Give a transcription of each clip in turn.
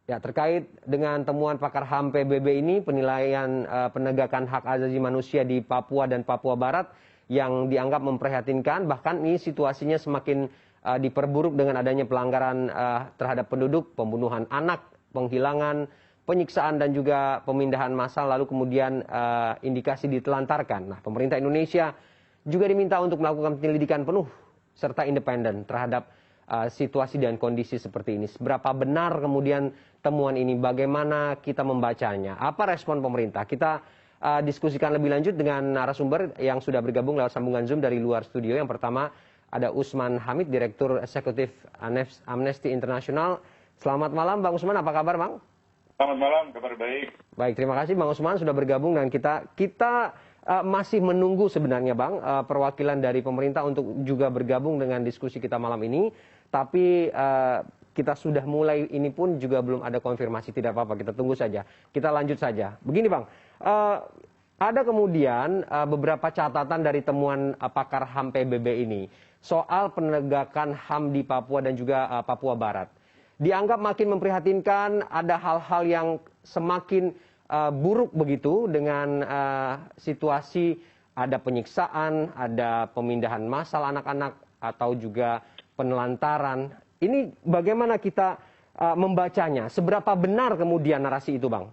Ya, terkait dengan temuan pakar HAM PBB ini, penilaian penegakan hak asasi manusia di Papua dan Papua Barat yang dianggap memprihatinkan, bahkan ini situasinya semakin diperburuk dengan adanya pelanggaran terhadap penduduk, pembunuhan anak, penghilangan, penyiksaan dan juga pemindahan massal, lalu kemudian indikasi ditelantarkan. Nah, pemerintah Indonesia juga diminta untuk melakukan penyelidikan penuh serta independen terhadap situasi dan kondisi seperti ini. Seberapa benar kemudian temuan ini, bagaimana kita membacanya, apa respon pemerintah? Kita diskusikan lebih lanjut dengan narasumber yang sudah bergabung lewat sambungan Zoom dari luar studio. Yang pertama ada Usman Hamid, Direktur Eksekutif Amnesty International. Selamat malam Bang Usman, apa kabar Bang? Selamat malam, kabar baik. Baik, terima kasih Bang Usman sudah bergabung dengan kita. Kita masih menunggu sebenarnya Bang, perwakilan dari pemerintah untuk juga bergabung dengan diskusi kita malam ini. Tapi kita sudah mulai, ini pun juga belum ada konfirmasi, tidak apa-apa, kita tunggu saja. Kita lanjut saja. Begini Bang, ada kemudian beberapa catatan dari temuan pakar HAM PBB ini soal penegakan HAM di Papua dan juga Papua Barat. Dianggap makin memprihatinkan, ada hal-hal yang semakin buruk begitu dengan situasi, ada penyiksaan, ada pemindahan massal anak-anak atau juga penelantaran. Ini bagaimana kita membacanya? Seberapa benar kemudian narasi itu, Bang?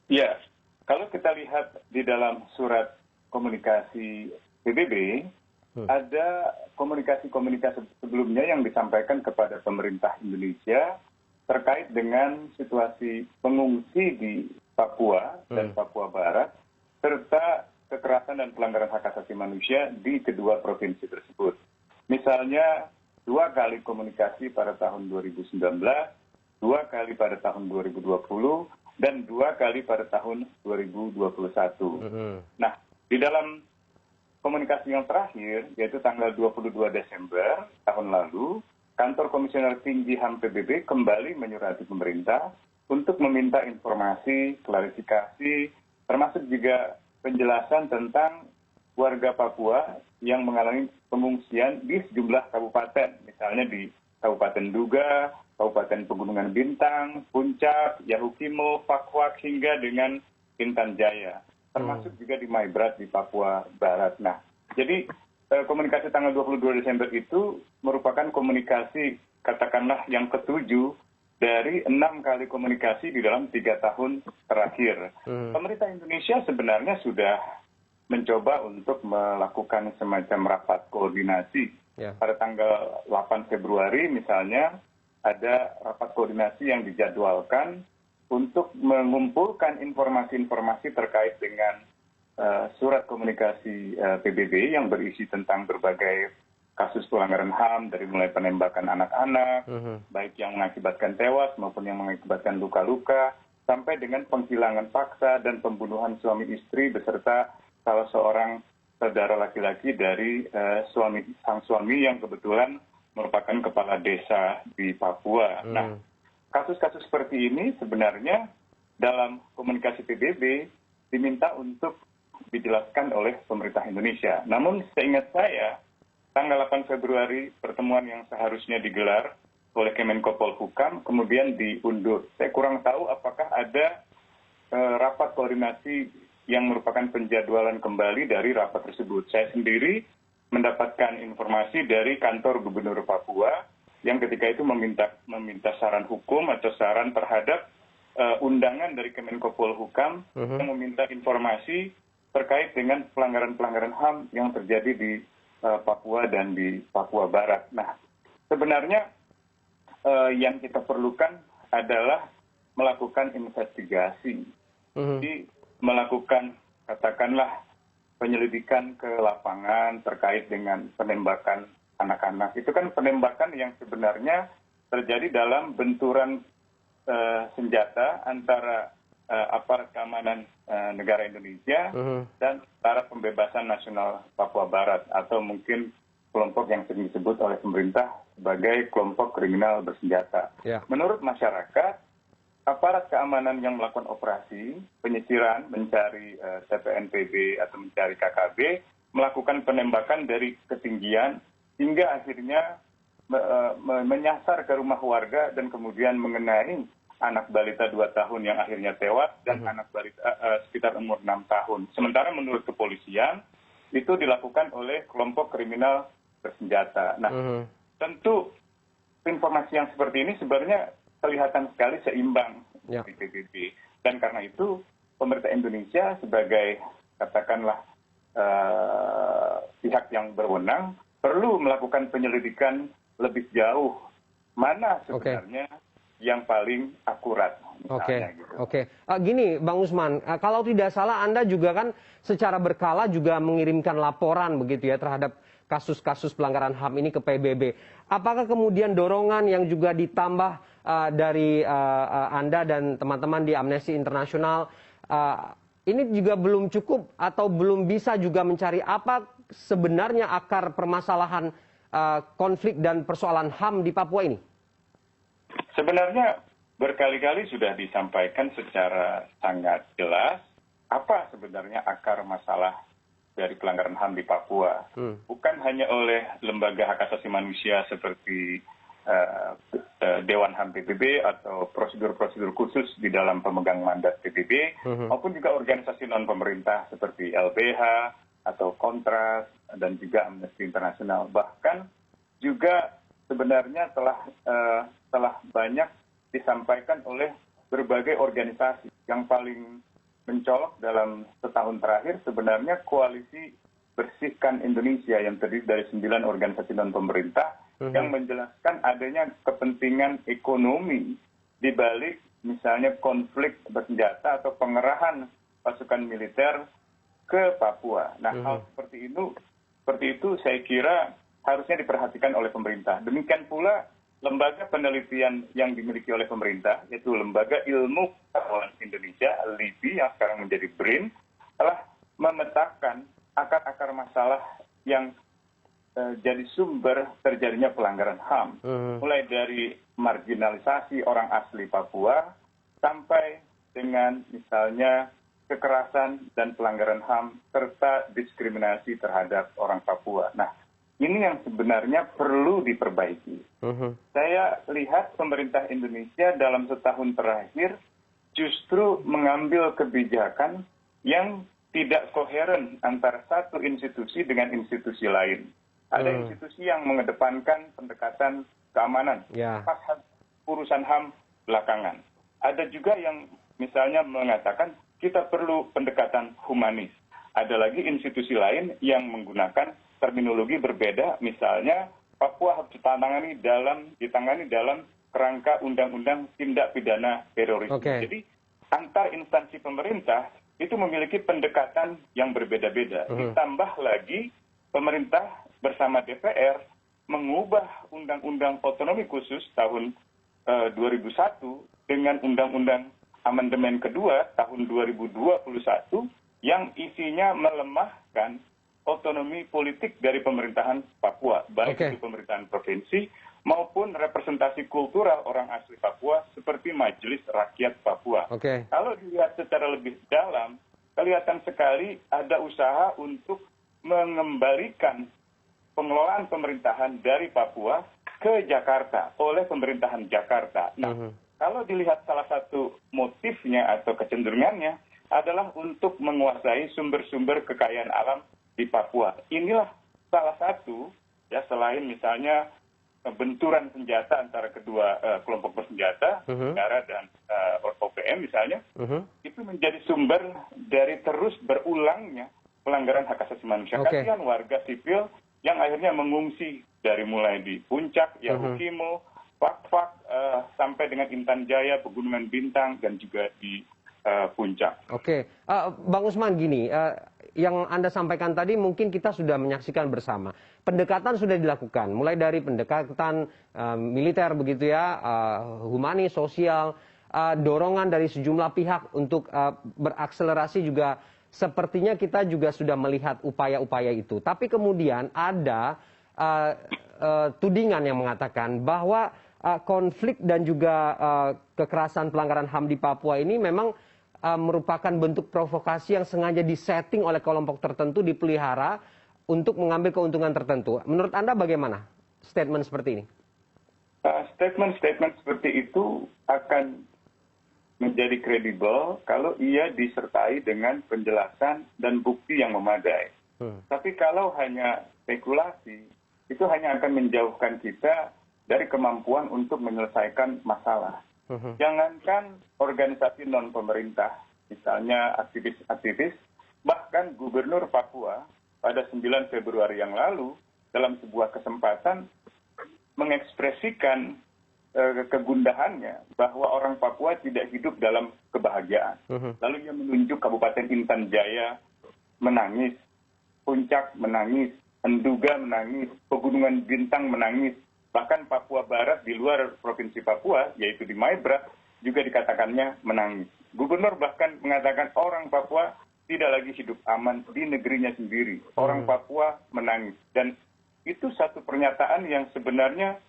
Ya, kalau kita lihat di dalam surat komunikasi PBB, ada komunikasi-komunikasi sebelumnya yang disampaikan kepada pemerintah Indonesia terkait dengan situasi pengungsi di Papua dan Papua Barat, serta kekerasan dan pelanggaran hak asasi manusia di kedua provinsi tersebut. Misalnya 2 kali komunikasi pada tahun 2019, 2 kali pada tahun 2020, dan 2 kali pada tahun 2021. Nah, di dalam komunikasi yang terakhir, yaitu tanggal 22 Desember tahun lalu, Kantor Komisioner Tinggi HAM PBB kembali menyurati pemerintah untuk meminta informasi, klarifikasi, termasuk juga penjelasan tentang warga Papua yang mengalami pengungsian di sejumlah kabupaten, misalnya di Kabupaten Duga, Kabupaten Pegunungan Bintang, Puncak, Yahukimo, Pakwak, hingga dengan Intan Jaya, termasuk juga di Maibrat di Papua Barat. Nah, jadi komunikasi tanggal 22 Desember itu merupakan komunikasi katakanlah yang ketujuh dari 6 kali komunikasi di dalam 3 tahun terakhir. Pemerintah Indonesia sebenarnya sudah mencoba untuk melakukan semacam rapat koordinasi. Pada tanggal 8 Februari misalnya, ada rapat koordinasi yang dijadwalkan untuk mengumpulkan informasi-informasi terkait dengan surat komunikasi PBB yang berisi tentang berbagai kasus pelanggaran HAM, dari mulai penembakan anak-anak, baik yang mengakibatkan tewas maupun yang mengakibatkan luka-luka, sampai dengan penghilangan paksa dan pembunuhan suami istri beserta salah seorang saudara laki-laki dari sang suami yang kebetulan merupakan kepala desa di Papua. Nah, kasus-kasus seperti ini sebenarnya dalam komunikasi PBB diminta untuk dijelaskan oleh pemerintah Indonesia. Namun seingat saya, tanggal 8 Februari pertemuan yang seharusnya digelar oleh Kemenko Polhukam kemudian diundur. Saya kurang tahu apakah ada rapat koordinasi yang merupakan penjadwalan kembali dari rapat tersebut. Saya sendiri mendapatkan informasi dari kantor Gubernur Papua yang ketika itu meminta saran hukum atau saran terhadap undangan dari Kemenko Polhukam yang meminta informasi terkait dengan pelanggaran-pelanggaran HAM yang terjadi di Papua dan di Papua Barat. Nah, sebenarnya yang kita perlukan adalah melakukan investigasi. Jadi melakukan katakanlah penyelidikan ke lapangan terkait dengan penembakan anak-anak. Itu kan penembakan yang sebenarnya terjadi dalam benturan senjata antara aparat keamanan negara Indonesia dan para pembebasan nasional Papua Barat, atau mungkin kelompok yang sering disebut oleh pemerintah sebagai kelompok kriminal bersenjata. Menurut masyarakat, aparat keamanan yang melakukan operasi penyisiran, mencari TPNPB atau mencari KKB, melakukan penembakan dari ketinggian hingga akhirnya menyasar ke rumah warga dan kemudian mengenai anak balita 2 tahun yang akhirnya tewas dan anak balita sekitar umur 6 tahun. Sementara menurut kepolisian itu dilakukan oleh kelompok kriminal bersenjata. Nah, tentu informasi yang seperti ini sebenarnya kelihatan sekali seimbang di PBB. Dan karena itu pemerintah Indonesia sebagai katakanlah pihak yang berwenang perlu melakukan penyelidikan lebih jauh mana sebenarnya yang paling akurat. Oke. Gini, Bang Usman, kalau tidak salah Anda juga kan secara berkala juga mengirimkan laporan begitu ya terhadap kasus-kasus pelanggaran HAM ini ke PBB. Apakah kemudian dorongan yang juga ditambah dari Anda dan teman-teman di Amnesty International ini juga belum cukup atau belum bisa juga mencari apa sebenarnya akar permasalahan konflik dan persoalan HAM di Papua ini? Sebenarnya berkali-kali sudah disampaikan secara sangat jelas apa sebenarnya akar masalah dari pelanggaran HAM di Papua. Bukan hanya oleh lembaga hak asasi manusia seperti Dewan HAM PBB atau prosedur-prosedur khusus di dalam pemegang mandat PBB, maupun juga organisasi non-pemerintah seperti LBH atau Kontras dan juga Amnesty International. Bahkan juga sebenarnya telah banyak disampaikan oleh berbagai organisasi. Yang paling mencolok dalam setahun terakhir sebenarnya koalisi Bersihkan Indonesia yang terdiri dari 9 organisasi non-pemerintah yang menjelaskan adanya kepentingan ekonomi di balik misalnya konflik bersenjata atau pengerahan pasukan militer ke Papua. Nah, hal seperti itu saya kira harusnya diperhatikan oleh pemerintah. Demikian pula lembaga penelitian yang dimiliki oleh pemerintah, yaitu Lembaga Ilmu Pengetahuan Indonesia, LIPI, yang sekarang menjadi BRIN, telah memetakan akar-akar masalah yang jadi sumber terjadinya pelanggaran HAM. Mulai dari marginalisasi orang asli Papua, sampai dengan misalnya kekerasan dan pelanggaran HAM, serta diskriminasi terhadap orang Papua. Nah, ini yang sebenarnya perlu diperbaiki. Saya lihat pemerintah Indonesia dalam setahun terakhir justru mengambil kebijakan yang tidak koheren antara satu institusi dengan institusi lain. Ada institusi yang mengedepankan pendekatan keamanan, pas urusan HAM belakangan. Ada juga yang misalnya mengatakan kita perlu pendekatan humanis. Ada lagi institusi lain yang menggunakan terminologi berbeda, misalnya Papua harus ditangani dalam kerangka undang-undang tindak pidana terorisme. Jadi antar instansi pemerintah itu memiliki pendekatan yang berbeda-beda. Ditambah lagi pemerintah bersama DPR mengubah Undang-Undang Otonomi Khusus tahun 2001 dengan Undang-Undang Amandemen kedua tahun 2021 yang isinya melemahkan otonomi politik dari pemerintahan Papua, baik itu pemerintahan provinsi maupun representasi kultural orang asli Papua seperti Majelis Rakyat Papua. Kalau dilihat secara lebih dalam, kelihatan sekali ada usaha untuk mengembalikan pengelolaan pemerintahan dari Papua ke Jakarta oleh pemerintahan Jakarta. Nah, kalau dilihat salah satu motifnya atau kecenderungannya adalah untuk menguasai sumber-sumber kekayaan alam di Papua. Inilah salah satu, ya selain misalnya benturan senjata antara kedua kelompok bersenjata, negara dan OPM misalnya, itu menjadi sumber dari terus berulangnya pelanggaran hak asasi manusia. Kasihan warga sipil yang akhirnya mengungsi dari mulai di Puncak, Yahukimo, Fak-Fak, sampai dengan Intan Jaya, Pegunungan Bintang, dan juga di Puncak. Bang Usman, gini, yang Anda sampaikan tadi mungkin kita sudah menyaksikan bersama. Pendekatan sudah dilakukan, mulai dari pendekatan militer begitu ya, humanis, sosial, dorongan dari sejumlah pihak untuk berakselerasi juga. Sepertinya kita juga sudah melihat upaya-upaya itu. Tapi kemudian ada tudingan yang mengatakan bahwa konflik dan juga kekerasan pelanggaran HAM di Papua ini memang merupakan bentuk provokasi yang sengaja disetting oleh kelompok tertentu, dipelihara untuk mengambil keuntungan tertentu. Menurut Anda bagaimana statement seperti ini? Statement-statement seperti itu akan menjadi kredibel kalau ia disertai dengan penjelasan dan bukti yang memadai. Tapi kalau hanya spekulasi, itu hanya akan menjauhkan kita dari kemampuan untuk menyelesaikan masalah. Jangankan organisasi non-pemerintah, misalnya aktivis-aktivis, bahkan Gubernur Papua pada 9 Februari yang lalu dalam sebuah kesempatan mengekspresikan kegundahannya bahwa orang Papua tidak hidup dalam kebahagiaan. Lalu ia menunjuk Kabupaten Intan Jaya menangis, Puncak menangis, Enduga menangis, Pegunungan Bintang menangis, bahkan Papua Barat di luar Provinsi Papua, yaitu di Maibra, juga dikatakannya menangis. Gubernur bahkan mengatakan orang Papua tidak lagi hidup aman di negerinya sendiri. Orang Papua menangis. Dan itu satu pernyataan yang sebenarnya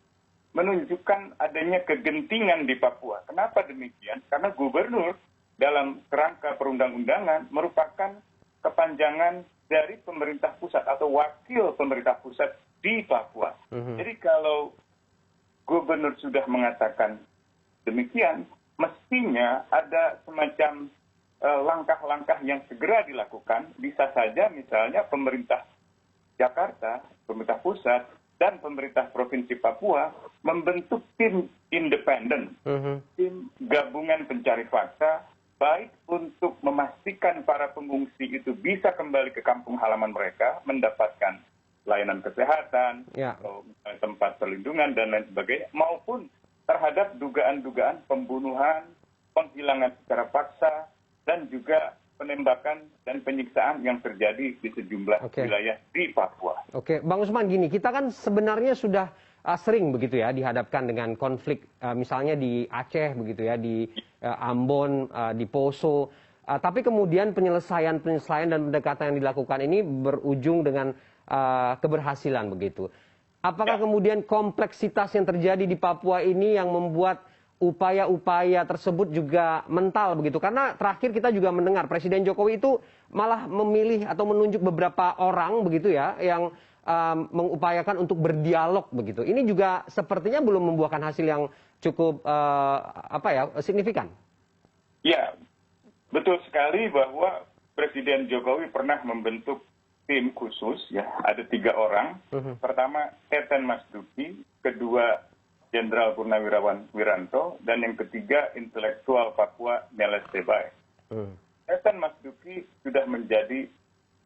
menunjukkan adanya kegentingan di Papua. Kenapa demikian? Karena gubernur dalam kerangka perundang-undangan merupakan kepanjangan dari pemerintah pusat atau wakil pemerintah pusat di Papua. Jadi kalau gubernur sudah mengatakan demikian, mestinya ada semacam langkah-langkah yang segera dilakukan. Bisa saja misalnya pemerintah Jakarta, pemerintah pusat, dan pemerintah Provinsi Papua membentuk tim independen, tim gabungan pencari fakta, baik untuk memastikan para pengungsi itu bisa kembali ke kampung halaman mereka, mendapatkan layanan kesehatan, atau tempat perlindungan, dan lain sebagainya, maupun terhadap dugaan-dugaan pembunuhan, penghilangan secara paksa, dan juga penembakan dan penyiksaan yang terjadi di sejumlah wilayah di Papua. Oke, Bang Usman, gini, kita kan sebenarnya sudah sering begitu ya dihadapkan dengan konflik, misalnya di Aceh begitu ya, di Ambon, di Poso, tapi kemudian penyelesaian dan pendekatan yang dilakukan ini berujung dengan keberhasilan begitu. Apakah kemudian kompleksitas yang terjadi di Papua ini yang membuat upaya-upaya tersebut juga mental begitu? Karena terakhir kita juga mendengar Presiden Jokowi itu malah memilih atau menunjuk beberapa orang begitu ya yang mengupayakan untuk berdialog begitu. Ini juga sepertinya belum membuahkan hasil yang cukup signifikan. Ya, betul sekali bahwa Presiden Jokowi pernah membentuk tim khusus, ya, ada 3 orang. Pertama, Teten Mas Duki, kedua, Jenderal Purnawirawan Wiranto, dan yang ketiga, intelektual Papua Meles Tebay. Teten Mas Duki sudah menjadi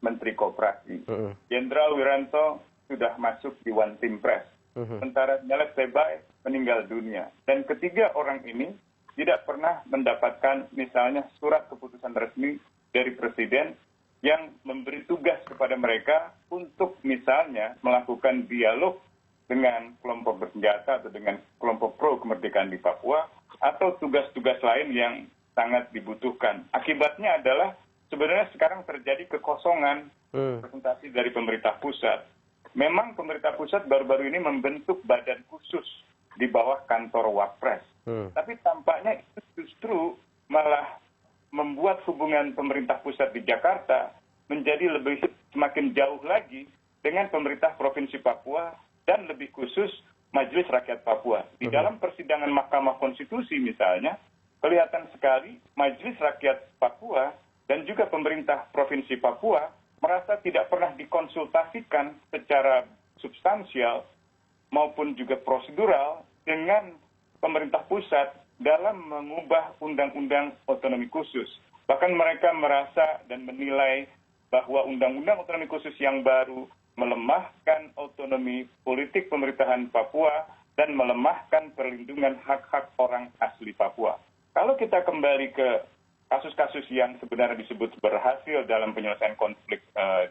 Menteri Koperasi. Jenderal Wiranto sudah masuk di One Team Press. Sementara Meles Tebay meninggal dunia. Dan ketiga orang ini tidak pernah mendapatkan misalnya surat keputusan resmi dari Presiden yang memberi tugas kepada mereka untuk misalnya melakukan dialog dengan kelompok bersenjata atau dengan kelompok pro kemerdekaan di Papua, atau tugas-tugas lain yang sangat dibutuhkan. Akibatnya adalah sebenarnya sekarang terjadi kekosongan representasi dari pemerintah pusat. Memang pemerintah pusat baru-baru ini membentuk badan khusus di bawah kantor Wapres. Tapi tampaknya itu justru malah membuat hubungan pemerintah pusat di Jakarta menjadi semakin jauh lagi dengan pemerintah Provinsi Papua dan lebih khusus Majelis Rakyat Papua. Di dalam persidangan Mahkamah Konstitusi misalnya, kelihatan sekali Majelis Rakyat Papua dan juga pemerintah Provinsi Papua merasa tidak pernah dikonsultasikan secara substansial maupun juga prosedural dengan pemerintah pusat dalam mengubah undang-undang otonomi khusus. Bahkan mereka merasa dan menilai bahwa undang-undang otonomi khusus yang baru melemahkan otonomi politik pemerintahan Papua dan melemahkan perlindungan hak-hak orang asli Papua. Kalau kita kembali ke kasus-kasus yang sebenarnya disebut berhasil dalam penyelesaian konflik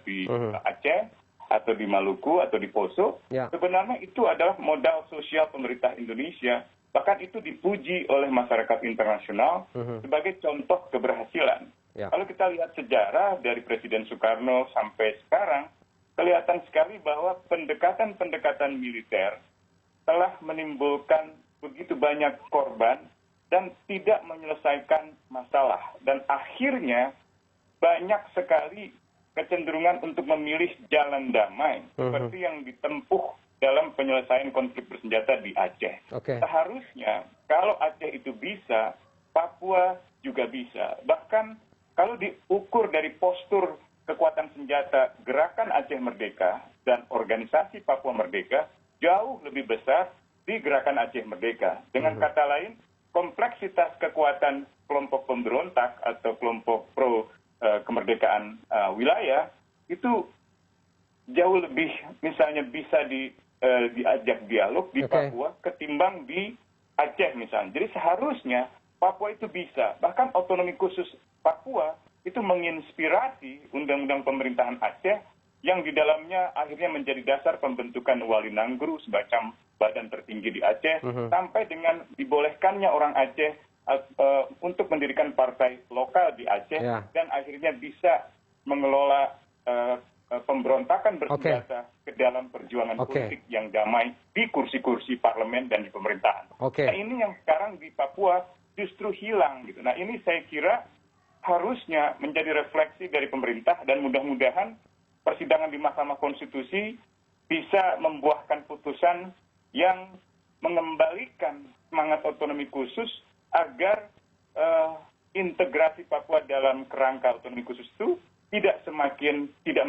di Aceh atau di Maluku atau di Poso, sebenarnya itu adalah modal sosial pemerintah Indonesia. Bahkan itu dipuji oleh masyarakat internasional sebagai contoh keberhasilan. Kalau kita lihat sejarah dari Presiden Soekarno sampai sekarang, kelihatan sekali bahwa pendekatan-pendekatan militer telah menimbulkan begitu banyak korban dan tidak menyelesaikan masalah. Dan akhirnya banyak sekali kecenderungan untuk memilih jalan damai, seperti yang ditempuh dalam penyelesaian konflik bersenjata di Aceh. Seharusnya kalau Aceh itu bisa, Papua Papua juga bisa. Bahkan kalau diukur dari postur kekuatan senjata Gerakan Aceh Merdeka dan Organisasi Papua Merdeka jauh lebih besar di Gerakan Aceh Merdeka. Dengan kata lain, kompleksitas kekuatan kelompok pemberontak atau kelompok pro kemerdekaan wilayah itu jauh lebih misalnya bisa diajak dialog di Papua ketimbang di Aceh misalnya. Jadi seharusnya Papua itu bisa. Bahkan otonomi khusus Papua itu menginspirasi undang-undang pemerintahan Aceh yang di dalamnya akhirnya menjadi dasar pembentukan Wali Nanggru semacam badan tertinggi di Aceh, sampai dengan dibolehkannya orang Aceh untuk mendirikan partai lokal di Aceh, dan akhirnya bisa mengelola pemberontakan bersenjata ke dalam perjuangan politik yang damai di kursi-kursi parlemen dan di pemerintahan. Nah, ini yang sekarang di Papua justru hilang gitu. Nah, ini saya kira harusnya menjadi refleksi dari pemerintah, dan mudah-mudahan persidangan di Mahkamah Konstitusi bisa membuahkan putusan yang mengembalikan semangat otonomi khusus agar integrasi Papua dalam kerangka otonomi khusus itu tidak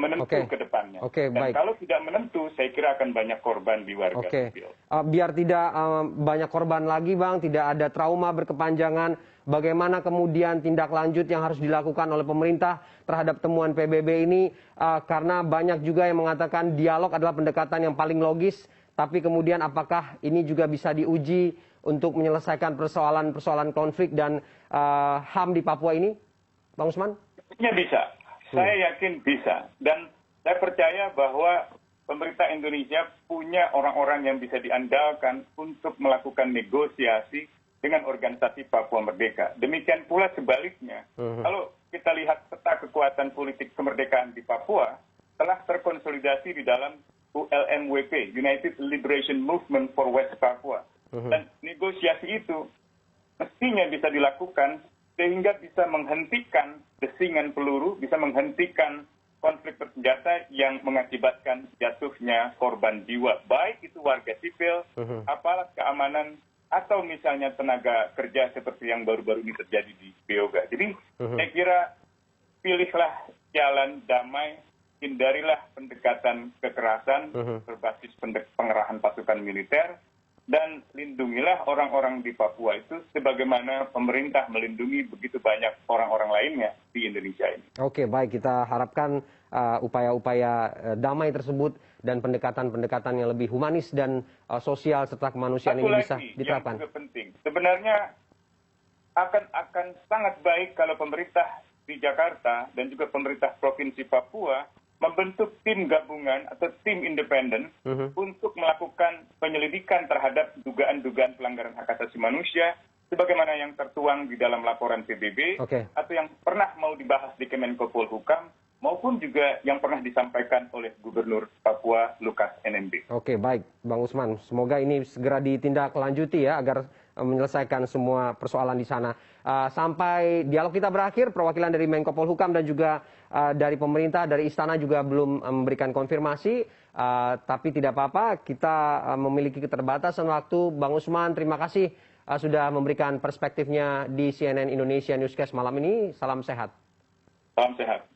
menentu ke depannya. Dan kalau tidak menentu, saya kira akan banyak korban di warga sipil. Biar tidak banyak korban lagi, Bang, tidak ada trauma berkepanjangan, bagaimana kemudian tindak lanjut yang harus dilakukan oleh pemerintah terhadap temuan PBB ini? Karena banyak juga yang mengatakan dialog adalah pendekatan yang paling logis, tapi kemudian apakah ini juga bisa diuji untuk menyelesaikan persoalan-persoalan konflik dan HAM di Papua ini, Bang Usman? Sebenarnya bisa. Saya yakin bisa. Dan saya percaya bahwa pemerintah Indonesia punya orang-orang yang bisa diandalkan untuk melakukan negosiasi dengan organisasi Papua Merdeka. Demikian pula sebaliknya. Kalau kita lihat peta kekuatan politik kemerdekaan di Papua, telah terkonsolidasi di dalam ULMWP, United Liberation Movement for West Papua. Dan negosiasi itu mestinya bisa dilakukan sehingga bisa menghentikan desingan peluru, bisa menghentikan konflik bersenjata yang mengakibatkan jatuhnya korban jiwa, baik itu warga sipil, aparat keamanan, atau misalnya tenaga kerja seperti yang baru-baru ini terjadi di Beoga. Jadi saya kira pilihlah jalan damai, hindarilah pendekatan kekerasan berbasis pengerahan pasukan militer, dan lindungilah orang-orang di Papua itu sebagaimana pemerintah melindungi begitu banyak orang-orang lainnya di Indonesia ini. Oke, baik, kita harapkan upaya-upaya damai tersebut dan pendekatan-pendekatan yang lebih humanis dan sosial serta kemanusiaan ini bisa diterapkan. Yang juga penting, sebenarnya akan sangat baik kalau pemerintah di Jakarta dan juga pemerintah Provinsi Papua membentuk tim gabungan atau tim independen untuk melakukan penyelidikan terhadap dugaan-dugaan pelanggaran hak asasi manusia sebagaimana yang tertuang di dalam laporan PBB atau yang pernah mau dibahas di Kemenko Polhukam maupun juga yang pernah disampaikan oleh Gubernur Papua Lukas NMB. Oke, baik, Bang Usman. Semoga ini segera ditindaklanjuti ya agar menyelesaikan semua persoalan di sana. Sampai dialog kita berakhir, perwakilan dari Menko Polhukam dan juga dari pemerintah, dari Istana juga belum memberikan konfirmasi. Tapi tidak apa-apa, kita memiliki keterbatasan waktu. Bang Usman, terima kasih sudah memberikan perspektifnya di CNN Indonesia Newscast malam ini. Salam sehat. Salam sehat.